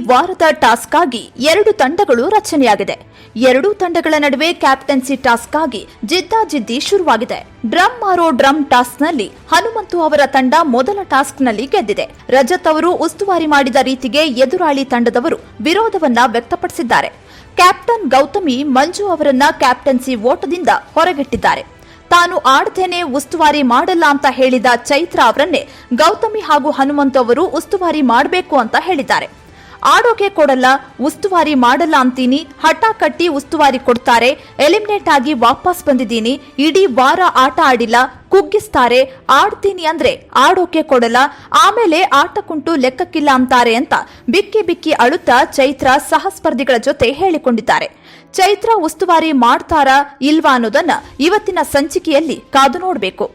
ವಾರದ ಟಾಸ್ಕ್ ಆಗಿ 2 ತಂಡಗಳು ರಚನೆಯಾಗಿದೆ. 2 ತಂಡಗಳ ನಡುವೆ ಕ್ಯಾಪ್ಟನ್ಸಿ ಟಾಸ್ಕ್ ಆಗಿ ಜಿದ್ದಾಜಿದ್ದಿ ಶುರುವಾಗಿದೆ. ಡ್ರಮ್ ಮಾರೋ ಡ್ರಮ್ ಟಾಸ್ಕ್ನಲ್ಲಿ ಹನುಮಂತು ಅವರ ತಂಡ ಮೊದಲ ಟಾಸ್ಕ್ನಲ್ಲಿ ಗೆದ್ದಿದೆ. ರಜತ್ ಅವರು ಉಸ್ತುವಾರಿ ಮಾಡಿದ ರೀತಿಗೆ ಎದುರಾಳಿ ತಂಡದವರು ವಿರೋಧವನ್ನ ವ್ಯಕ್ತಪಡಿಸಿದ್ದಾರೆ. ಕ್ಯಾಪ್ಟನ್ ಗೌತಮಿ ಮಂಜು ಅವರನ್ನ ಕ್ಯಾಪ್ಟನ್ಸಿ ಓಟದಿಂದ ಹೊರಗಿಟ್ಟಿದ್ದಾರೆ. ತಾನು ಆಡ್ತೇನೆ, ಉಸ್ತುವಾರಿ ಮಾಡಲ್ಲ ಅಂತ ಹೇಳಿದ ಚೈತ್ರ ಅವರನ್ನೇ ಗೌತಮಿ ಹಾಗೂ ಹನುಮಂತು ಅವರು ಉಸ್ತುವಾರಿ ಮಾಡಬೇಕು ಅಂತ ಹೇಳಿದ್ದಾರೆ. ಆಡೋಕೆ ಕೊಡಲ್ಲ, ಉಸ್ತುವಾರಿ ಮಾಡಲ್ಲ ಅಂತೀನಿ, ಹಠ ಕಟ್ಟಿ ಉಸ್ತುವಾರಿ ಕೊಡ್ತಾರೆ, ಎಲಿಮಿನೇಟ್ ಆಗಿ ವಾಪಸ್ ಬಂದಿದ್ದೀನಿ, ಇಡೀ ವಾರ ಆಟ ಆಡಿಲ್ಲ, ಕುಗ್ಗಿಸ್ತಾರೆ, ಆಡ್ತೀನಿ ಅಂದ್ರೆ ಆಡೋಕೆ ಕೊಡಲ್ಲ, ಆಮೇಲೆ ಆಟ ಕುಂಟು ಲೆಕ್ಕಕ್ಕಿಲ್ಲ ಅಂತಾರೆ ಅಂತ ಬಿಕ್ಕಿ ಬಿಕ್ಕಿ ಅಳುತ್ತಾ ಚೈತ್ರ ಸಹಸ್ಪರ್ಧಿಗಳ ಜೊತೆ ಹೇಳಿಕೊಂಡಿದ್ದಾರೆ. ಚೈತ್ರ ಉಸ್ತುವಾರಿ ಮಾಡ್ತಾರಾ ಇಲ್ವಾ ಅನ್ನೋದನ್ನ ಇವತ್ತಿನ ಸಂಚಿಕೆಯಲ್ಲಿ ಕಾದು ನೋಡಬೇಕು.